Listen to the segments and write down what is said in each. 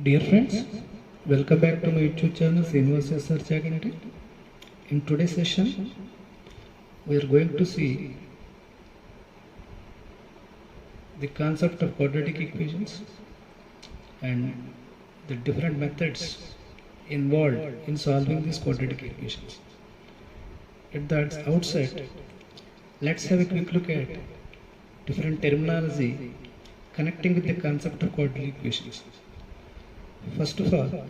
Dear friends, welcome back to my YouTube channel Srinivas Search Agility. In today's session, we are going to see the concept of quadratic equations and the different methods involved in solving these quadratic equations. At the outset, let's have a quick look at different terminology connecting with the concept of quadratic equations. First of all,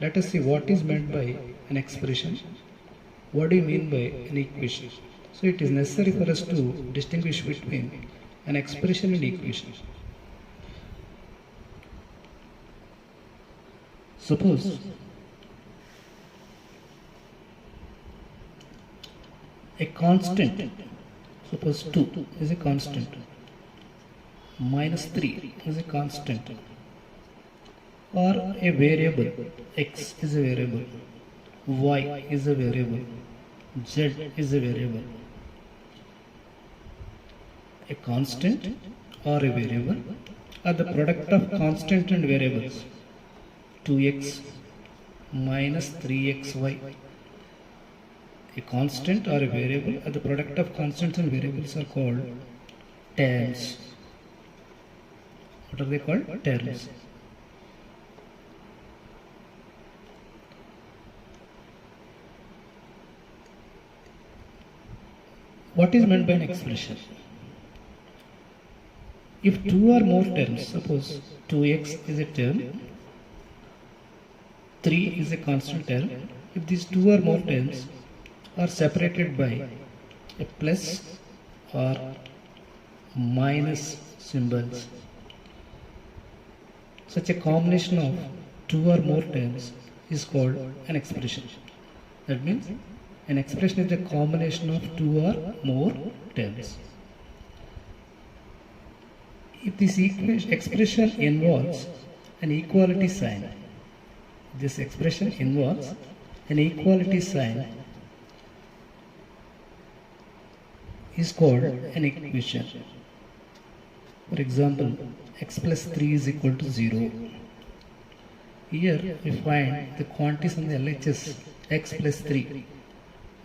let us see what is meant by an expression. What do you mean by an equation? So it is necessary for us to distinguish between an expression and equation. Suppose a constant, suppose 2 is a constant, minus 3 is a constant, or a variable, x is a variable, y is a variable, z is a variable. A constant or a variable are the product of constant and variables, 2x minus 3xy. A constant or a variable are the product of constants and variables are called terms. What are they called? Terms. What is meant by an expression? If two or more terms, suppose 2x is a term, 3 is a constant term, if these two or more terms are separated by a plus or minus symbols, such a combination of two or more terms is called an expression. That means an expression is a combination of two or more terms. If this expression involves an equality sign, this expression involves an equality sign is called an equation. For example, x plus 3 is equal to 0. Here we find the quantities on the LHS x plus 3.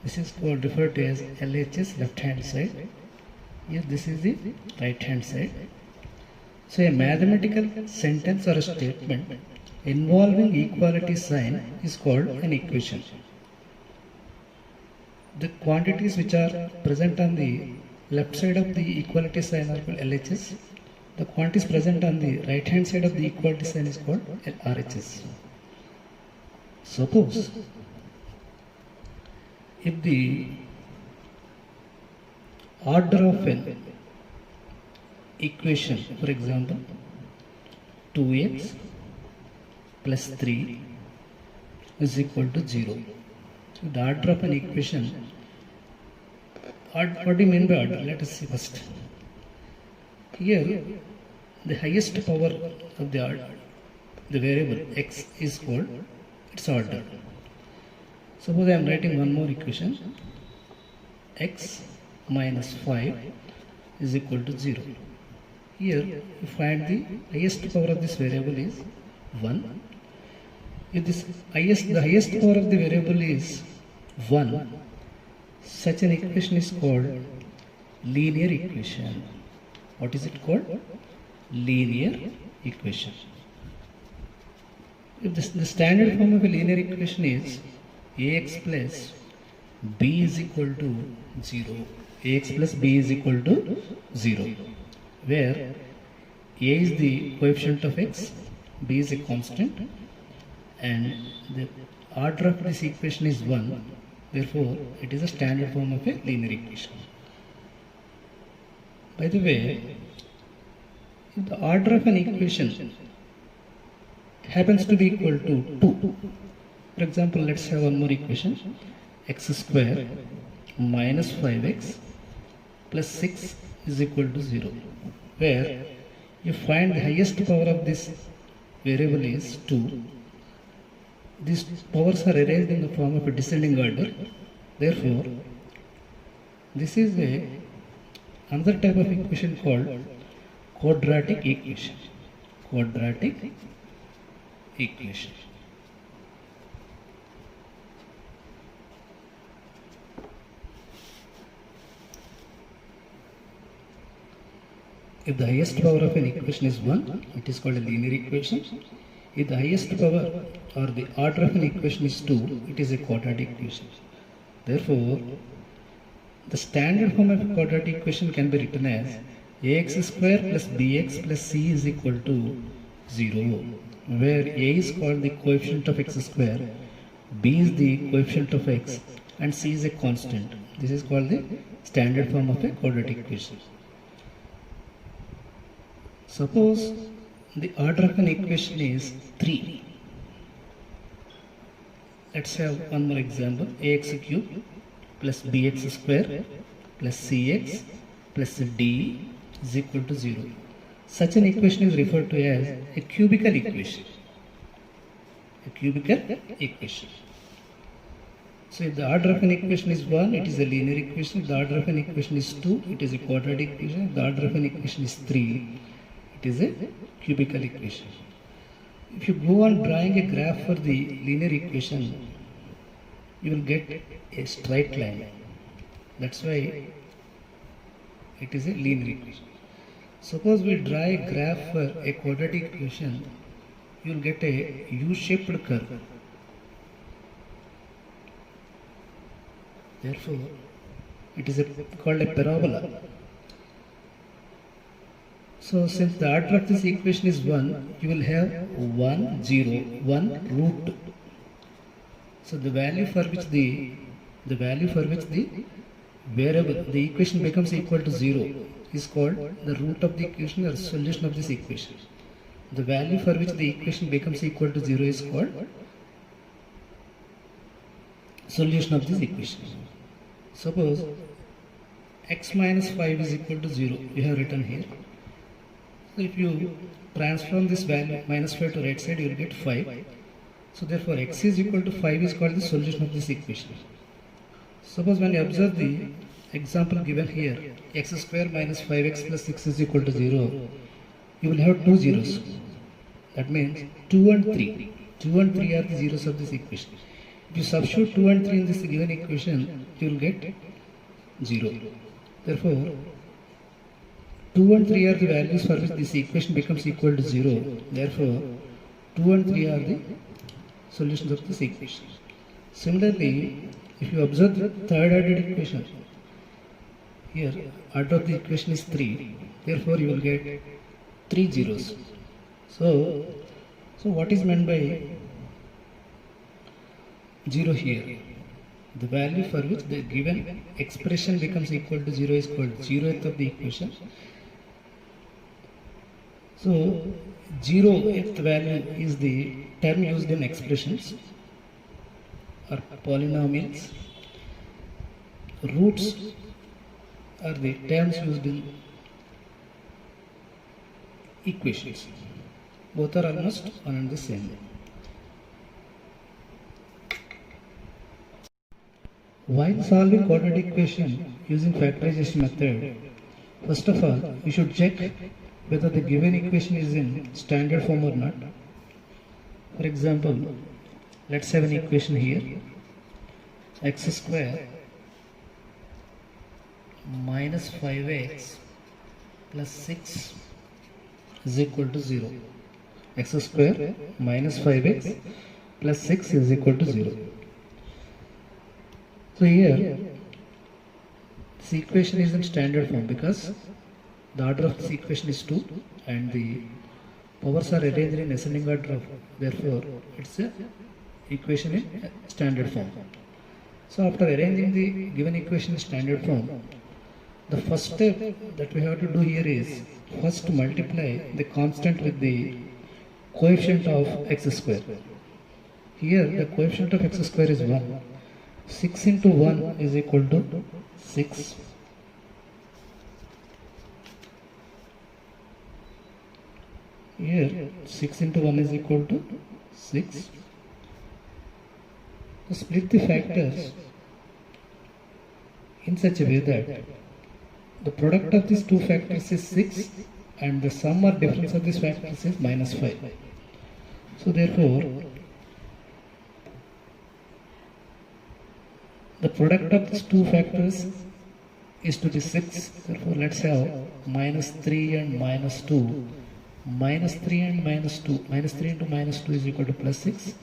This is called referred to as LHS left hand side. Here this is the right hand side. So a mathematical sentence or a statement involving equality sign is called an equation. The quantities which are present on the left side of the equality sign are called LHS. The quantities present on the right hand side of the equality sign is called RHS. Suppose if the order of an equation, for example, 2x plus 3 is equal to 0. So the order of an equation, what do you mean by order? Let us see first. Here, the highest power of the order, the variable x is called its order. Suppose I am writing one more equation, x minus 5 is equal to 0. Here you find the highest power of this variable is 1. If the highest power of the variable is 1, such an equation is called linear equation. What is it called? Linear equation. If the standard form of a linear equation is ax plus b is equal to 0. Ax plus b is equal to 0. Where a is the coefficient of x, b is a constant, and the order of this equation is 1. Therefore, it is a standard form of a linear equation. By the way, if the order of an equation happens to be equal to 2, for example, let's have one more equation, x square minus 5x plus 6 is equal to 0, where you find the highest power of this variable is 2. These powers are arranged in the form of a descending order. Therefore, this is another type of equation called quadratic equation. Quadratic equation. If the highest power of an equation is 1, it is called a linear equation. If the highest power or the order of an equation is 2, it is a quadratic equation. Therefore, the standard form of a quadratic equation can be written as ax square plus bx plus c is equal to 0, where a is called the coefficient of x square, b is the coefficient of x, and c is a constant. This is called the standard form of a quadratic equation. Suppose the order of an equation is 3. Let's have one more example. Ax cube plus bx square plus cx plus d is equal to 0. Such an equation is referred to as a cubical equation. A cubical equation. So if the order of an equation is 1, it is a linear equation. If the order of an equation is 2, it is a quadratic equation. If the order of an equation is 3, it is a cubical equation. If you go on drawing a graph for the linear equation, you will get a straight line. That's why it is a linear equation. Suppose we draw a graph for a quadratic equation, you will get a U-shaped curve. Therefore, it is called a parabola. So since the order of this equation is 1, you will have 1, 0, 1 root. So the value for which the variable, the equation becomes equal to 0 is called the root of the equation or solution of this equation. The value for which the equation becomes equal to 0 is called solution of this equation. Suppose x minus 5 is equal to 0, we have written here. So if you transform this value minus 5 to right side, you will get 5. So therefore x is equal to 5 is called the solution of this equation. Suppose when you observe the example given here, x square minus 5x plus 6 is equal to 0, you will have two zeros. That means 2 and 3. 2 and 3 are the zeros of this equation. If you substitute 2 and 3 in this given equation, you will get 0. Therefore, 2 and 3 are the values for which this equation becomes equal to 0. Therefore, 2 and 3 are the solutions of this equation. Similarly, if you observe the third ordered equation, here order of the equation is 3. Therefore, you will get 3 zeros. So what is meant by 0 here? The value for which the given expression becomes equal to 0 is called 0th of the equation. So 0th value is the term used in expressions or polynomials. Roots are the terms used in equations. Both are almost one and the same. While solving quadratic equation using factorization method, first of all, we should check whether the given equation is in standard form or not. For example, let's have an equation here, x square minus 5x plus 6 is equal to 0. X square minus 5x plus 6 is equal to 0. So here, this equation is in standard form because the order of this equation is 2 and the powers are arranged in ascending order. Therefore, it's a equation in standard form. So after arranging the given equation in standard form, the first step that we have to do here is first multiply the constant with the coefficient of x square. Here the coefficient of x square is 1. 6 into 1 is equal to 6. Here 6 into 1 is equal to 6. So split the factors in such a way that the product of these two factors is 6 and the sum or difference of these factors is minus 5. So therefore, the product of these two factors is to be 6. Therefore, let's have minus 3 and minus 2. Minus 3 and minus 2. Minus 3 into minus 2 is equal to plus 6.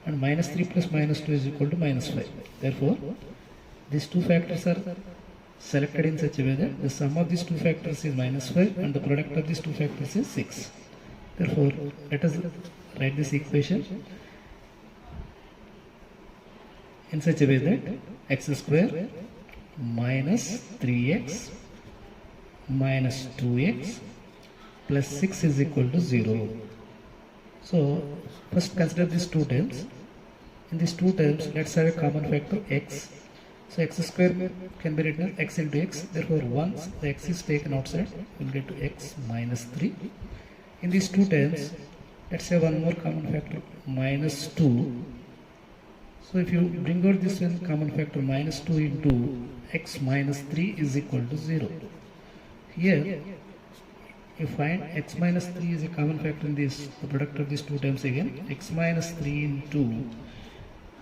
And minus 3 plus minus 2 is equal to minus 5. Therefore, these two factors are selected in such a way that the sum of these two factors is minus 5 and the product of these two factors is 6. Therefore, let us write this equation in such a way that x square minus 3x minus 2x plus 6 is equal to 0. So, first consider these two terms. In these two terms, let's have a common factor x. So, x square can be written as x into x. Therefore, once the x is taken outside, we will get to x minus 3. In these two terms, let's have one more common factor, minus 2. So, if you bring out this one common factor, minus 2 into x minus 3 is equal to 0. Here, you find x minus 3 is a common factor in this, the product of these two terms again, x minus 3 into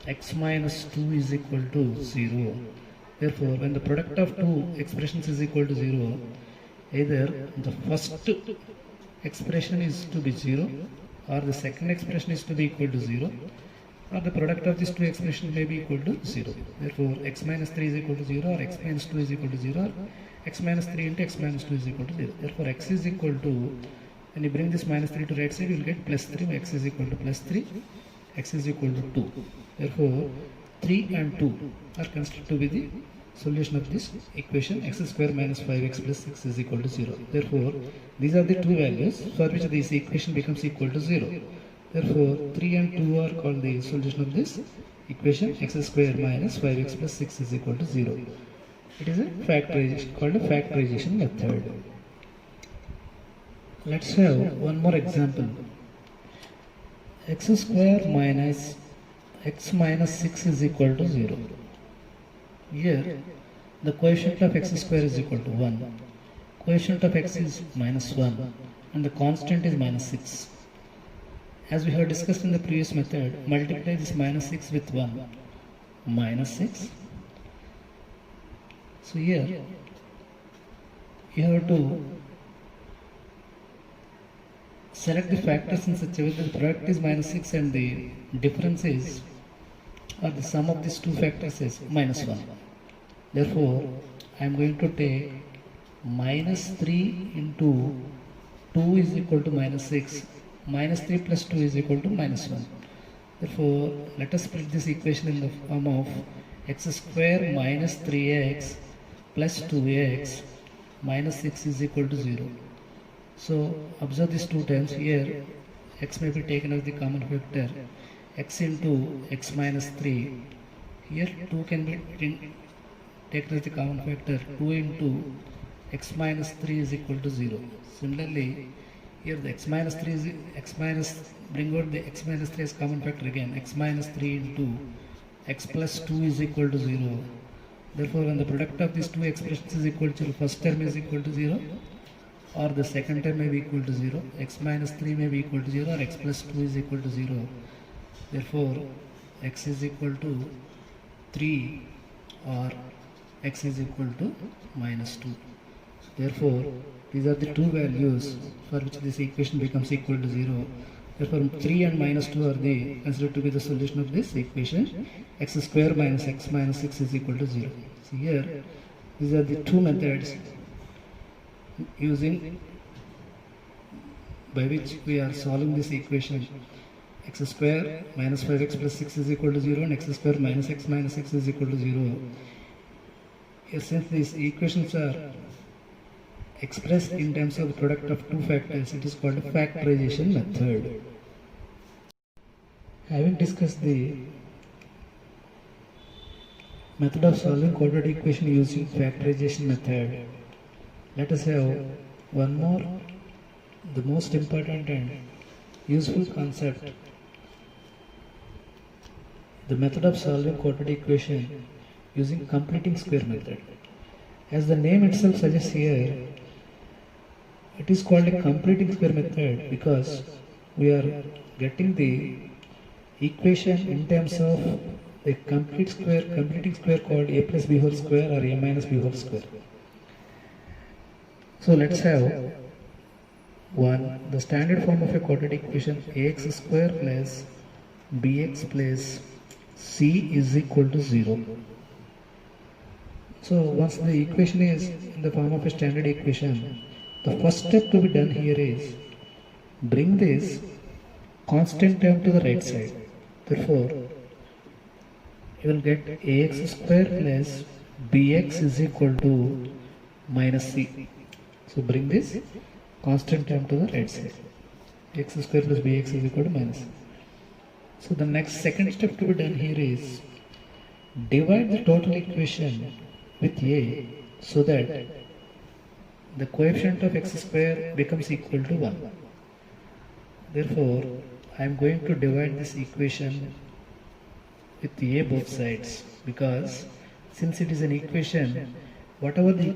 x minus 2 is equal to 0. Therefore, when the product of two expressions is equal to 0, either the first expression is to be 0 or the second expression is to be equal to 0, or the product of these two expressions may be equal to 0. Therefore, x minus 3 is equal to 0 or x minus 2 is equal to 0 or x minus 3 into x minus 2 is equal to 0. Therefore, x is equal to, when you bring this minus 3 to right side, you will get plus 3, x is equal to plus 3, x is equal to 2. Therefore, 3 and 2 are considered to be the solution of this equation, x square minus 5x plus 6 is equal to 0. Therefore, these are the two values for which this equation becomes equal to 0. Therefore, 3 and 2 are called the solution of this equation, x square minus 5x plus 6 is equal to 0. It is a factorization, called a factorization method. Let's have one more example. X square minus x minus 6 is equal to 0. Here, the coefficient of x square is equal to 1. Coefficient of x is minus 1 and the constant is minus 6. As we have discussed in the previous method, multiply this minus 6 with 1. Minus 6. So here, you have to select the factors in such a way that the product is minus 6 and the difference is, or the sum of these two factors is minus 1. Therefore, I am going to take minus 3 into 2 is equal to minus 6. Minus 3 plus 2 is equal to minus 1. Therefore, let us split this equation in the form of x square minus 3x plus 2x minus 6 is equal to 0. So, observe these two terms here. X may be taken as the common factor, x into x minus 3. Here 2 can be taken as the common factor, 2 into x minus 3 is equal to 0. Similarly, here the x minus 3 is x minus, bring out the x minus 3 as common factor again, x minus 3 into x plus 2 is equal to 0. Therefore, when the product of these two expressions is equal to 0, first term is equal to 0 or the second term may be equal to 0, x minus 3 may be equal to 0 or x plus 2 is equal to 0. Therefore, x is equal to 3 or x is equal to minus 2. Therefore, these are the two values for which this equation becomes equal to 0. Therefore, 3 and minus 2 are the considered to be the solution of this equation. X square minus x minus 6 is equal to 0. See here, these are the two methods using by which we are solving this equation. X square minus 5x plus 6 is equal to 0 and x square minus x minus 6 is equal to 0. Since these equations are expressed in terms of the product of two factors, it is called a factorization method. Having discussed the method of solving quadratic equation using factorization method, let us have one more, the most important and useful concept, the method of solving quadratic equation using completing square method. As the name itself suggests here, it is called a completing square method because we are getting the equation in terms of the completing square called a plus b whole square or a minus b whole square. So let's have the standard form of a quadratic equation ax square plus bx plus c is equal to 0. So once the equation is in the form of a standard equation, the first step to be done here is bring this constant term to the right side. Therefore, you will get ax square plus bx is equal to minus c. So bring this constant term to the right side. X square plus bx is equal to minus c. So the next second step to be done here is divide the total equation with a so that the coefficient of x square becomes equal to 1. Therefore, I am going to divide this equation with a both sides, because since it is an equation, whatever the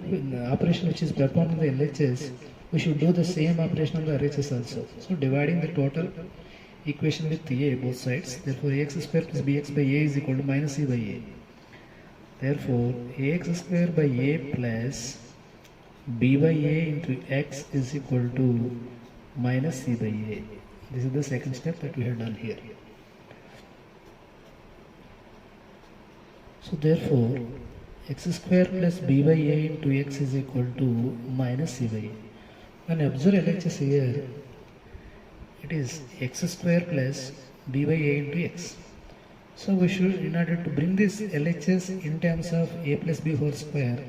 operation which is performed in the LHS, we should do the same operation on the RHS also. So dividing the total equation with a both sides, therefore ax square plus bx by a is equal to minus c by a. Therefore, ax square by a plus b by a into x is equal to minus c by a. This is the second step that we have done here. So therefore, x square plus b by a into x is equal to minus c by a. When you observe LHS here, it is x square plus b by a into x. So we should, in order to bring this LHS in terms of a plus b whole square,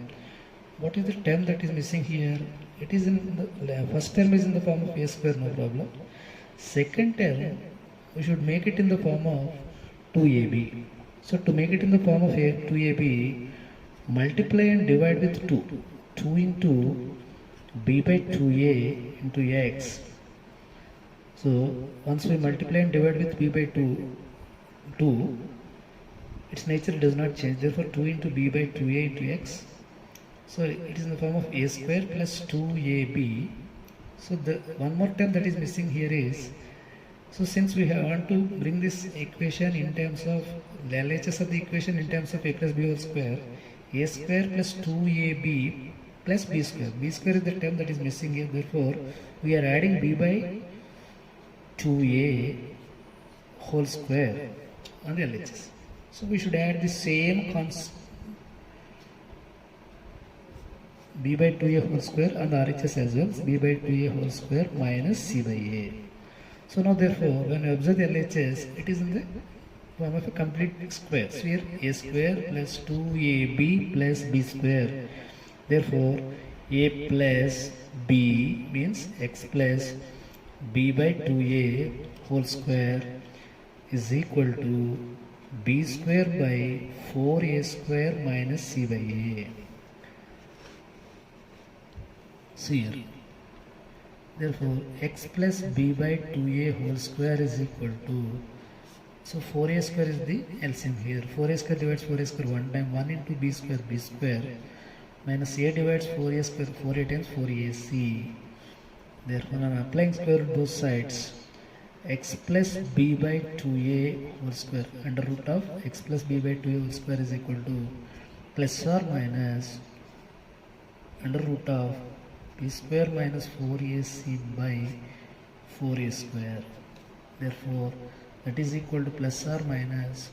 what is the term that is missing here? It is in the first term is in the form of a square, no problem. Second term, we should make it in the form of 2ab. So to make it in the form of 2ab, multiply and divide with 2. 2 into b by 2a into x. So once we multiply and divide with b by 2, its nature does not change. Therefore 2 into b by 2a into x. So it is in the form of a square plus 2ab. So the one more term that is missing here is, so since we want to bring this equation in terms of the LHS of the equation in terms of a plus b whole square, a square plus 2ab plus b square. B square is the term that is missing here. Therefore, we are adding b by 2a whole square on the LHS. So we should add the same b by 2a whole square on the RHS as well. b by 2a whole square minus c by a. So now therefore, when you observe the LHS, it is in the form of a complete square. So here a square plus 2ab plus b square. Therefore, a plus b means x plus b by 2a whole square is equal to b square by 4a square minus c by a. So here, therefore x plus b by 2a whole square is equal to, so 4a square is the LCM here. 4a square divides 4a square one time, 1 into b square minus a divides 4a square 4a times 4ac. Therefore, I am applying square root both sides. X plus b by 2a whole square under root of x plus b by 2a whole square is equal to plus or minus under root of b square minus 4ac by 4a square. Therefore, that is equal to plus or minus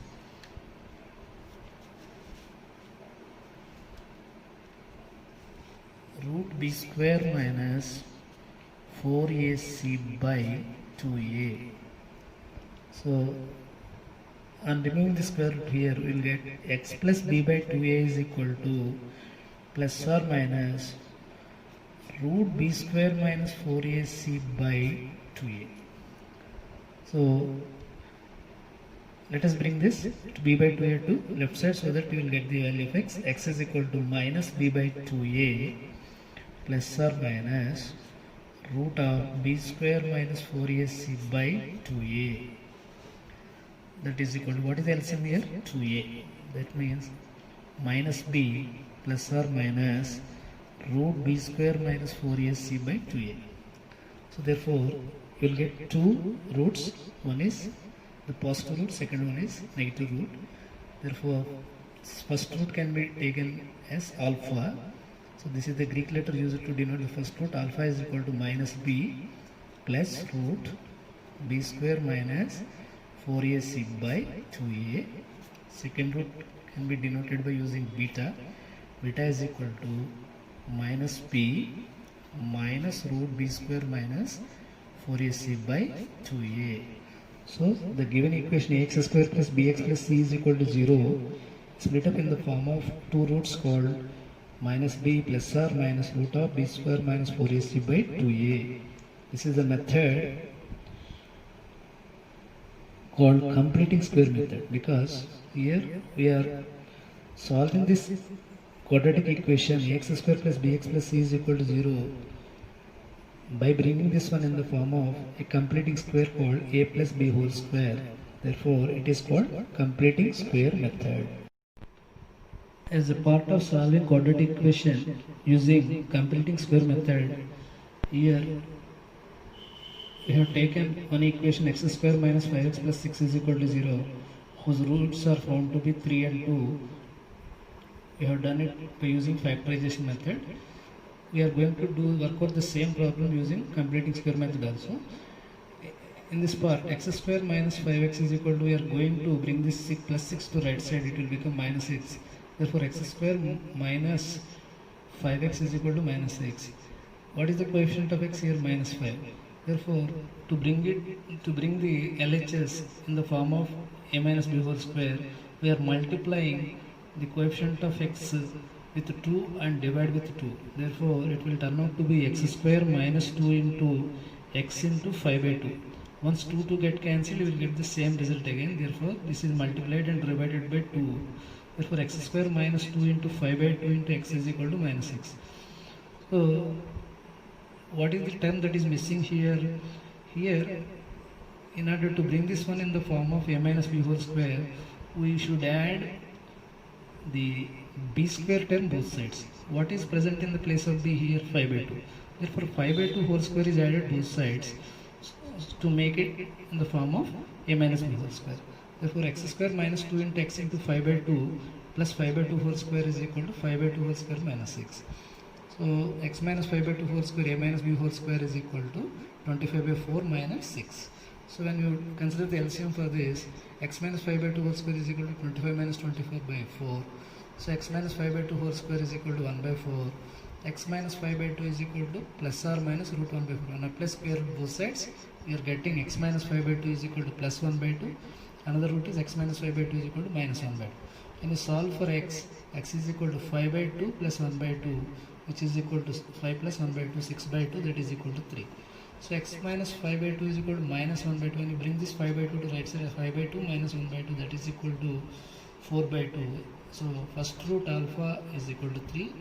root b square minus 4ac by 2a. So on removing the square root here, we will get x plus b by 2a is equal to plus or minus root b square minus 4ac by 2a. So let us bring this to b by 2a to left side so that we will get the value of x. X is equal to minus b by 2a plus or minus root of b square minus 4ac by 2a. That is equal to, what is the LCM here? 2a. That means minus b plus or minus root b square minus 4ac by 2a. So therefore, you will get two roots. One is the positive root, second one is negative root. Therefore, first root can be taken as alpha. So this is the Greek letter used to denote the first root. Alpha is equal to minus b plus root b square minus 4ac by 2a. Second root can be denoted by using beta. Beta is equal to minus b minus root b square minus 4ac by 2a. So the given equation ax square plus bx plus c is equal to 0 split up in the form of two roots called minus b plus r minus root of b square minus 4ac by 2a. This is the method called completing square method, because here we are solving this quadratic equation ax square plus bx plus c is equal to 0 by bringing this one in the form of a completing square called a plus b whole square. Therefore, it is called completing square method. As a part of solving quadratic equation using completing square method, here we have taken one equation x square minus 5x plus 6 is equal to 0, whose roots are found to be 3 and 2. We have done it by using factorization method. We are going to work out the same problem using completing square method also. In this part, x square minus 5x is equal to, we are going to bring this 6 plus 6 to right side, it will become minus x. Therefore, x square minus 5x is equal to minus x. What is the coefficient of x here? Minus 5. Therefore, to bring the LHS in the form of a minus b whole square, we are multiplying the coefficient of x with 2 and divide with 2. Therefore, it will turn out to be x square minus 2 into x into 5 by 2. Once 2 get cancelled, you will get the same result again. Therefore, this is multiplied and divided by 2. Therefore, x square minus 2 into 5 by 2 into x is equal to minus 6. So, what is the term that is missing here? Here, in order to bring this one in the form of a minus b whole square, we should add the b square term both sides. What is present in the place of b here? 5 by 2. Therefore, 5 by 2 whole square is added both sides to make it in the form of a minus b whole square. Therefore, x square minus 2 into x into 5 by 2 plus 5 by 2 whole square is equal to 5 by 2 whole square minus 6. So, x minus 5 by 2 whole square, a minus b whole square is equal to 25 by 4 minus 6. So, when you consider the LCM for this, x minus 5 by 2 whole square is equal to 25 minus 24 by 4. So, x minus 5 by 2 whole square is equal to 1 by 4. X minus 5 by 2 is equal to plus or minus root 1 by 4. On a plus square both sides, we are getting x minus 5 by 2 is equal to plus 1 by 2. Another root is x minus 5 by 2 is equal to minus 1 by 2. When you solve for x is equal to 5 by 2 plus 1 by 2, which is equal to 5 plus 1 by 2, 6 by 2, that is equal to 3. So, x minus 5 by 2 is equal to minus 1 by 2. When you bring this 5 by 2 to right side, 5 by 2 minus 1 by 2, that is equal to 4 by 2. So, first root alpha is equal to 3,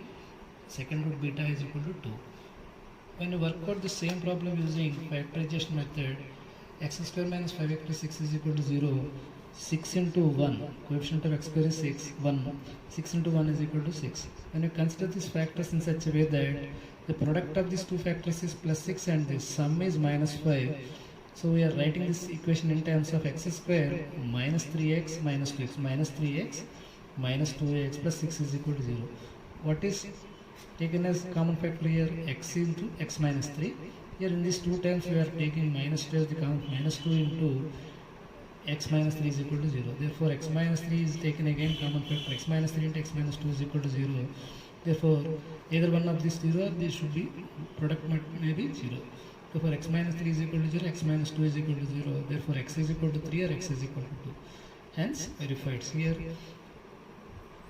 second root beta is equal to 2. When you work out the same problem using factorization method, x square minus 5x plus 6 is equal to 0. 6 into 1, coefficient of x square is 6, 1. 6 into 1 is equal to 6. When you consider these factors in such a way that the product of these two factors is plus 6 and the sum is minus 5. So we are writing this equation in terms of x square minus 3x minus 2x, minus 3x minus 2x plus 6 is equal to 0. What is taken as common factor here? X into x minus 3. Here in these two terms we are taking minus 2 as the common, minus 2 into x minus 3 is equal to 0. Therefore, x minus 3 is taken again common factor. X minus 3 into x minus 2 is equal to 0. Therefore, either one of these 0 or these should be, product may be 0. Therefore, x minus 3 is equal to 0, x minus 2 is equal to 0. Therefore, x is equal to 3 or x is equal to 2. Hence, verified. Here,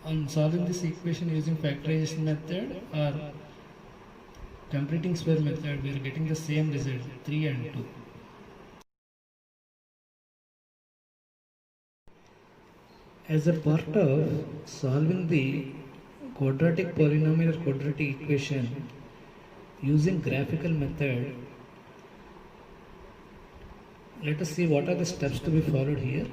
on solving this equation using factorization method or completing square method, we are getting the same result, 3 and 2. As a part of solving the quadratic polynomial or quadratic equation using graphical method, let us see what are the steps to be followed here.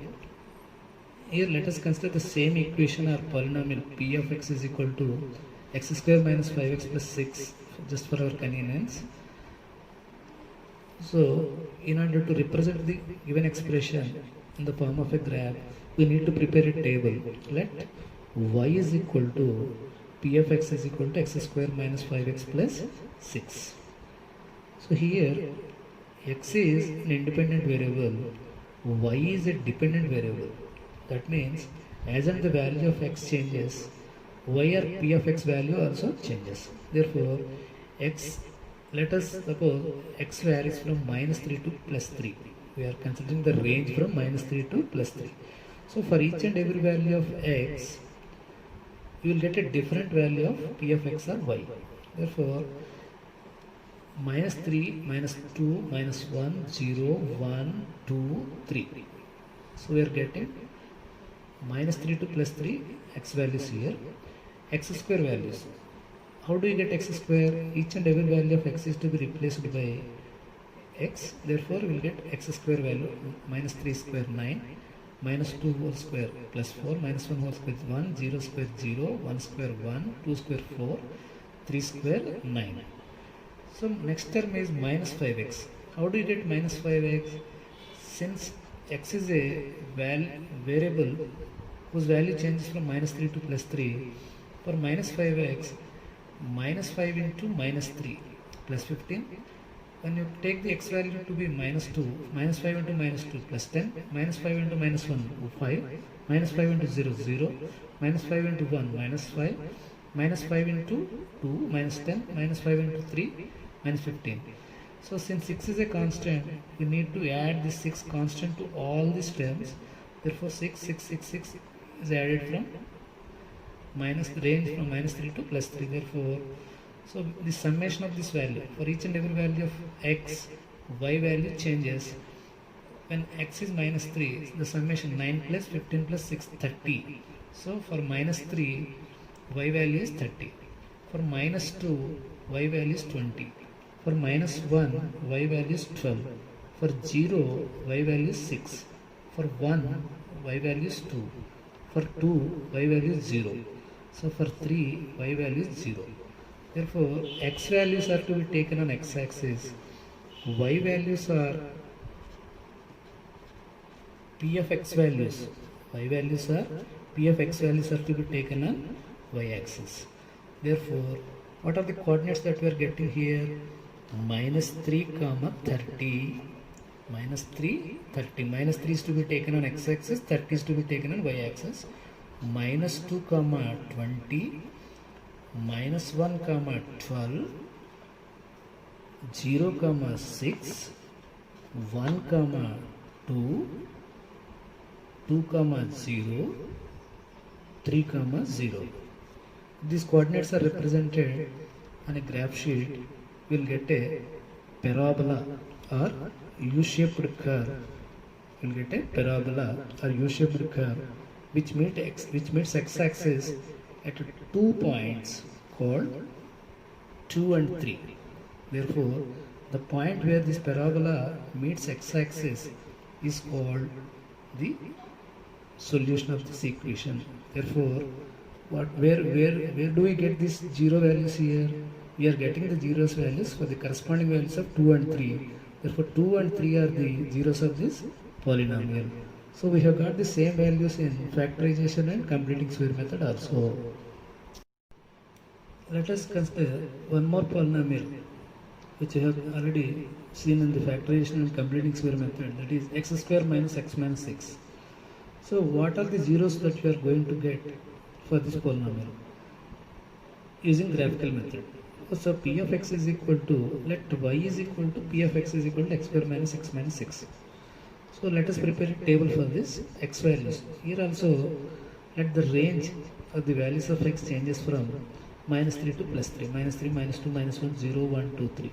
Here let us consider the same equation or polynomial p of x is equal to x square minus 5x plus 6, just for our convenience. So in order to represent the given expression in the form of a graph, we need to prepare a table. Let y is equal to p of x is equal to x square minus 5x plus 6. So here x is an independent variable, y is a dependent variable. That means as and the value of x changes, y or p of x value also changes. Therefore x, let us suppose x varies from minus 3 to plus 3. We are considering the range from minus 3 to plus 3. So for each and every value of x, you will get a different value of p of x or y. Therefore minus 3, minus 2, minus 1, 0, 1, 2, 3. So we are getting minus 3 to plus 3 x values here, x square values. How do you get x square? Each and every value of x is to be replaced by x. Therefore we will get x square value minus 3 square 9, minus 2 whole square plus 4, minus 1 whole square 1, 0 square 0, 1 square 1, 2 square 4, 3 square 9. So next term is minus 5x. How do you get minus 5x? Since x is a variable whose value changes from minus 3 to plus 3, for minus 5x, minus 5 into minus 3 plus 15. When you take the x value to be minus 2, minus 5 into minus 2 plus 10, minus 5 into minus 1, 5, minus 5 into 0, 0, minus 5 into 1, minus 5, minus 5 into 2, minus 10, minus 5 into 3, minus 15. So since 6 is a constant, we need to add this 6 constant to all these terms. Therefore 6, 6, 6, 6 is added from minus the range from minus 3 to plus 3. Therefore, so the summation of this value for each and every value of x, y value changes. When x is minus 3, the summation 9 plus 15 plus 6, 30. So for minus 3, y value is 30. For minus 2, y value is 20. For minus 1, y value is 12. For 0, y value is 6. For 1, y value is 2. For 2, y value is 0. So for 3, y value is 0. Therefore, x values are to be taken on x-axis. Y values are p of x values. Y values are p of x values are to be taken on y-axis. Therefore, what are the coordinates that we are getting here? Minus 3 comma 30. Minus 3, 30. Minus 3 is to be taken on x-axis, 30 is to be taken on y-axis. Minus 2 comma 20, minus 1 comma 12, 0 comma 6, 1 comma 2, 2 comma 0, 3 comma 0. These coordinates are represented on a graph sheet. We will get a parabola or U-shaped curve. We will get a parabola or U-shaped curve which meets x-axis at 2 points called 2 and 3. Therefore, the point where this parabola meets x-axis is called the solution of this equation. Therefore, where do we get these 0 values here? We are getting the zeros values for the corresponding values of 2 and 3. Therefore, 2 and 3 are the zeros of this polynomial. So we have got the same values in factorization and completing square method also. Let us consider one more polynomial which we have already seen in the factorization and completing square method, that is x square minus x minus 6. So what are the zeros that we are going to get for this polynomial using graphical method? So p of x is equal to, let y is equal to p of x is equal to x square minus x minus 6. So let us prepare a table for this x values. Here also let the range of the values of x changes from minus 3 to plus 3, minus 3, minus 2, minus 1, 0, 1, 2, 3.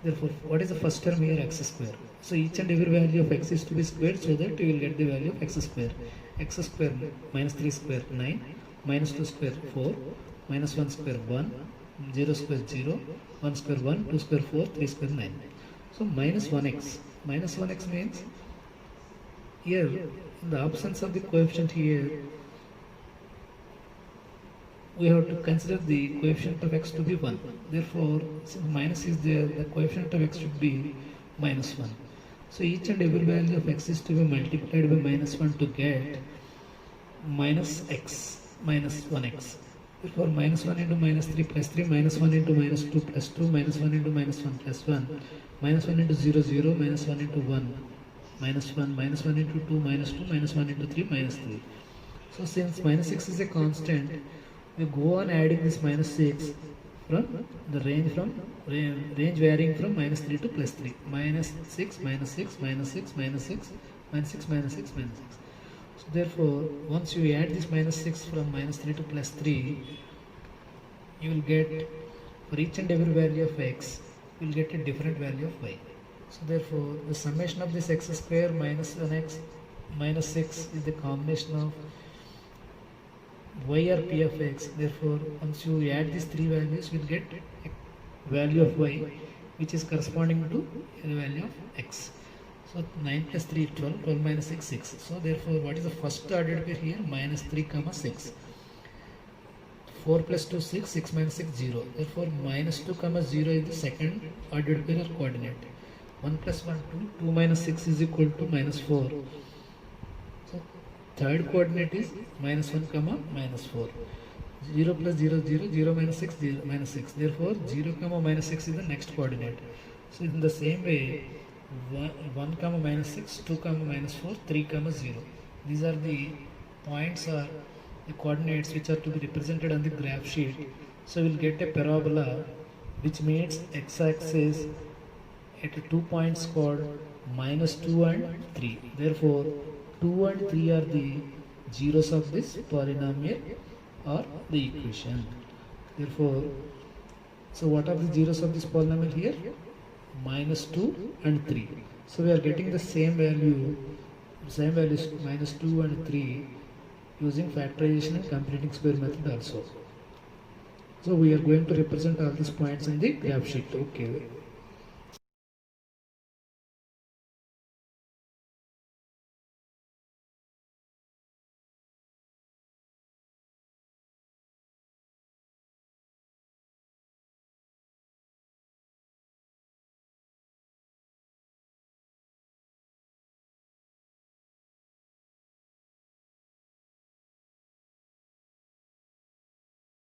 Therefore, what is the first term here? X square. So each and every value of x is to be squared so that you will get the value of x square. X square minus 3 square 9, minus 2 square 4, minus 1 square 1, 0 square 0, 1 square 1, 2 square 4, 3 square 9. So minus 1x. Minus 1x means here in the absence of the coefficient here, we have to consider the coefficient of x to be 1. Therefore, since minus is there, the coefficient of x should be minus 1. So each and every value of x is to be multiplied by minus 1 to get minus x minus 1x. Therefore minus 1 into minus 3 plus 3, minus 1 into minus 2 plus 2, minus 1 into minus 1 plus 1, minus 1 into 0 0, minus 1 into 1, minus 1, minus 1 into 2 minus 2, minus 1 into 3 minus 3. So since minus 6 is a constant, we go on adding this minus 6 from the range varying from minus 3 to plus 3. Minus 6, minus 6, minus 6, minus 6, minus 6, minus 6, minus 6. So therefore, once you add this minus 6 from minus 3 to plus 3, you will get, for each and every value of x, you will get a different value of y. So therefore, the summation of this x square minus 1x minus 6 is the combination of y or p of x. Therefore, once you add these three values, you will get a value of y which is corresponding to the value of x. So 9 plus 3 is 12, 12 minus 6 6. So therefore, what is the first ordered pair here? Minus 3 comma 6. 4 plus 2 6, 6 minus 6 0. Therefore minus 2 comma 0 is the second ordered pair or coordinate. 1 plus 1 2, 2 minus 6 is equal to minus 4. So third coordinate is minus 1 comma minus 4. 0 plus 0 0, 0 minus 6 0 minus 6. Therefore 0 comma minus 6 is the next coordinate. So in the same way, 1 comma minus 6, 2 comma minus 4, 3 comma 0. These are the points or the coordinates which are to be represented on the graph sheet. So we'll get a parabola which meets x-axis at 2 points called minus 2 and 3. Therefore 2 and 3 are the zeros of this polynomial or the equation. Therefore, so what are the zeros of this polynomial here? Minus 2 and 3. So we are getting the same values minus 2 and 3 using factorization and completing square method also. So we are going to represent all these points in the graph sheet. Okay.